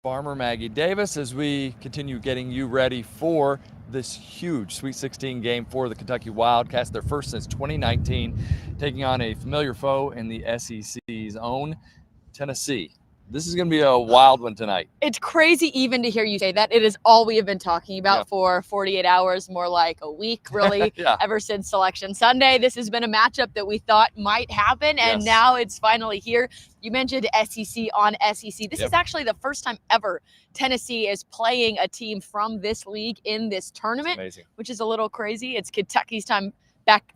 Farmer Maggie Davis as we continue getting you ready for this huge Sweet 16 game for the Kentucky Wildcats, their first since 2019, taking on a familiar foe in the SEC's own Tennessee. This is going to be a wild one tonight. It's crazy even to hear you say that. It is all we have been talking about Yeah. for 48 hours, more like a week, really, Yeah. ever since Selection Sunday. This has been a matchup that we thought might happen, and Yes. now it's finally here. You mentioned SEC on SEC. This Yep. is actually the first time ever Tennessee is playing a team from this league in this tournament, Amazing. which is a little crazy. It's Kentucky's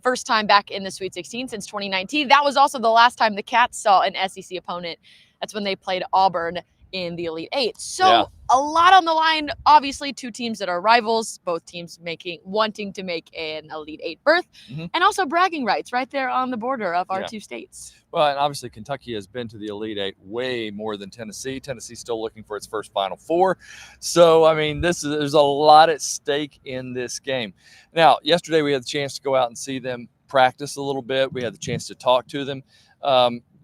first time back in the Sweet 16 since 2019. That was also the last time the Cats saw an SEC opponent. That's when they played Auburn in the Elite Eight. So Yeah. a lot on the line. Obviously, two teams that are rivals, both teams wanting to make an Elite Eight berth, and also bragging rights right there on the border of our two states. Well, and obviously Kentucky has been to the Elite Eight way more than Tennessee. Tennessee's still looking for its first Final Four. So, I mean, there's a lot at stake in this game. Now, yesterday we had the chance to go out and see them practice a little bit. We had the chance to talk to them.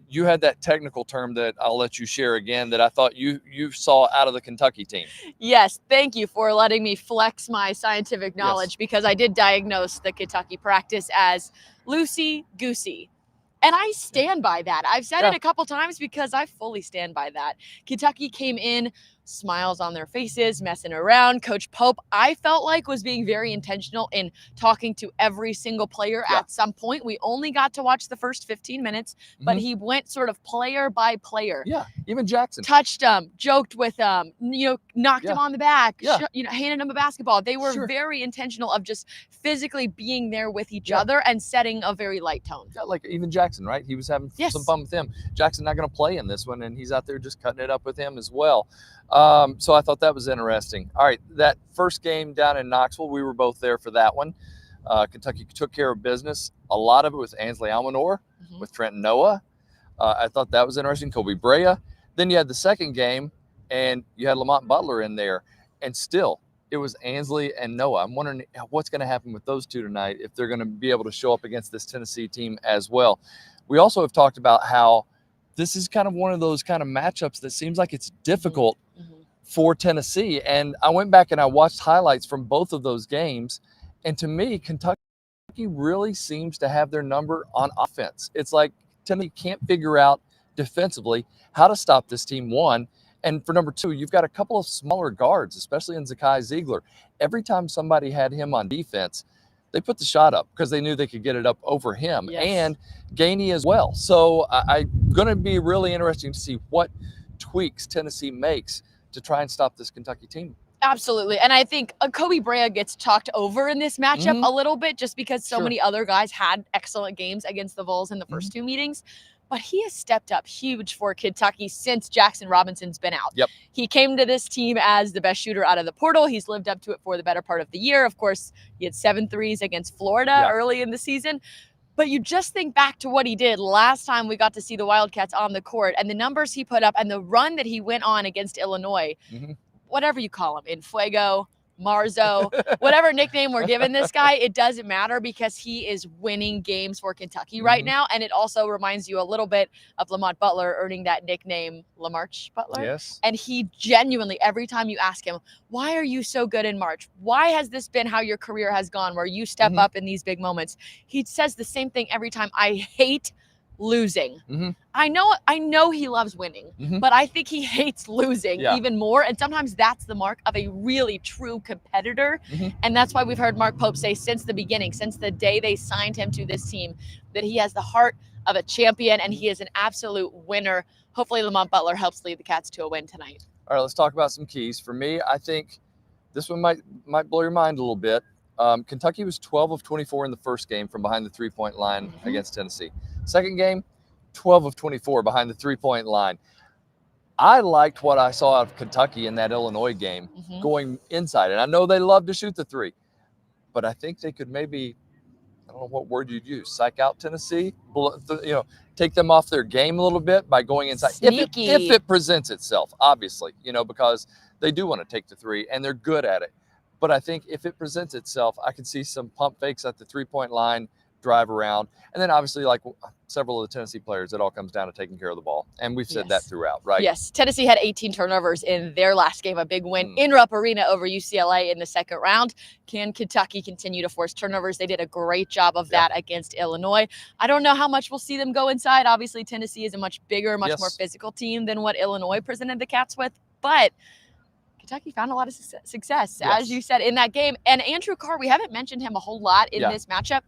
You had that technical term that I'll let you share again that I thought you saw out of the Kentucky team. Yes, thank you for letting me flex my scientific knowledge, because I did diagnose the Kentucky practice as loosey-goosey. And I stand by that. I've said it a couple times because I fully stand by that. Kentucky came in, smiles on their faces, messing around. Coach Pope, I felt like, was being very intentional in talking to every single player at some point. We only got to watch the first 15 minutes, but he went sort of player by player. Yeah, even Jackson. Touched him, joked with him, knocked him on the back, handed him a basketball. They were very intentional of just physically being there with each other and setting a very light tone. Yeah, like even Jackson, right? He was having some fun with him. Jackson not going to play in this one, and he's out there just cutting it up with him as well. So I thought that was interesting. All right, that first game down in Knoxville, we were both there for that one. Kentucky took care of business. A lot of it was Ansley Almanor with Trenton Noah. I thought that was interesting. Kobe Brea. Then you had the second game, and you had Lamont Butler in there. And still, it was Ansley and Noah. I'm wondering what's going to happen with those two tonight, if they're going to be able to show up against this Tennessee team as well. We also have talked about how this is kind of one of those kind of matchups that seems like it's difficult for Tennessee. And I went back and I watched highlights from both of those games. And to me, Kentucky really seems to have their number on offense. It's like Tennessee can't figure out defensively how to stop this team, one. And for number two, you've got a couple of smaller guards, especially in Zakai Ziegler. Every time somebody had him on defense, they put the shot up because they knew they could get it up over him, and Gainey as well. So I'm going to be really interesting to see what tweaks Tennessee makes to try and stop this Kentucky team. Absolutely. And I think Kobe Brea gets talked over in this matchup a little bit, just because so many other guys had excellent games against the Vols in the first two meetings. But he has stepped up huge for Kentucky since Jackson Robinson's been out. He came to this team as the best shooter out of the portal. He's lived up to it for the better part of the year. Of course, he had 7 threes against Florida early in the season. But you just think back to what he did last time we got to see the Wildcats on the court, and the numbers he put up and the run that he went on against Illinois. Whatever you call him, Infuego, Marzo, whatever nickname we're giving this guy, it doesn't matter, because he is winning games for Kentucky right now. And it also reminds you a little bit of Lamont Butler earning that nickname, Lamarch Butler. Yes. And he genuinely, every time you ask him, why are you so good in March? Why has this been how your career has gone, where you step up in these big moments? He says the same thing every time. I hate losing. I know he loves winning, but I think he hates losing even more. And sometimes that's the mark of a really true competitor. And that's why we've heard Mark Pope say since the beginning, since the day they signed him to this team, that he has the heart of a champion and he is an absolute winner. Hopefully Lamont Butler helps lead the Cats to a win tonight. All right, let's talk about some keys. For me, I think this one might blow your mind a little bit. Kentucky was 12 of 24 in the first game from behind the three-point line against Tennessee. Second game, 12 of 24 behind the three-point line. I liked what I saw out of Kentucky in that Illinois game going inside. And I know they love to shoot the three, but I think they could maybe, I don't know what word you'd use, psych out Tennessee, take them off their game a little bit by going inside. If it presents itself, obviously, because they do want to take the three and they're good at it. But I think if it presents itself, I could see some pump fakes at the three-point line, drive around. And then obviously, like several of the Tennessee players, it all comes down to taking care of the ball. And we've said that throughout, right? Yes. Tennessee had 18 turnovers in their last game, a big win in Rupp Arena over UCLA in the second round. Can Kentucky continue to force turnovers? They did a great job of that against Illinois. I don't know how much we'll see them go inside. Obviously, Tennessee is a much bigger, much more physical team than what Illinois presented the Cats with. But Kentucky found a lot of success, as you said, in that game. And Andrew Carr, we haven't mentioned him a whole lot in this matchup,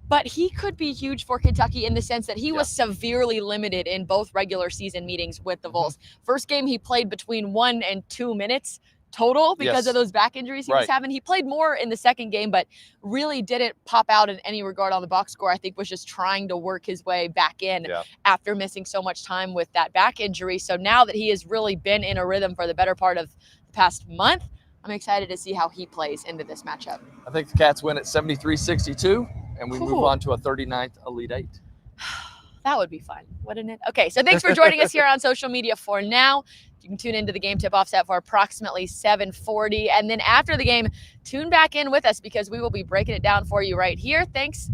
but he could be huge for Kentucky in the sense that he was severely limited in both regular season meetings with the Vols. First game, he played between 1 and 2 minutes total because of those back injuries he was having. He played more in the second game, but really didn't pop out in any regard on the box score. I think was just trying to work his way back in after missing so much time with that back injury. So now that he has really been in a rhythm for the better part of the past month, I'm excited to see how he plays into this matchup. I think the Cats win at 73-62, and we move on to a 39th Elite Eight. That would be fun, wouldn't it? Okay, so thanks for joining us here on social media for now. You can tune into the game tip-off set for approximately 7:40. And then after the game, tune back in with us because we will be breaking it down for you right here. Thanks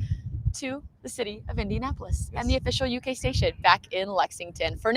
to the city of Indianapolis and the official UK station back in Lexington. For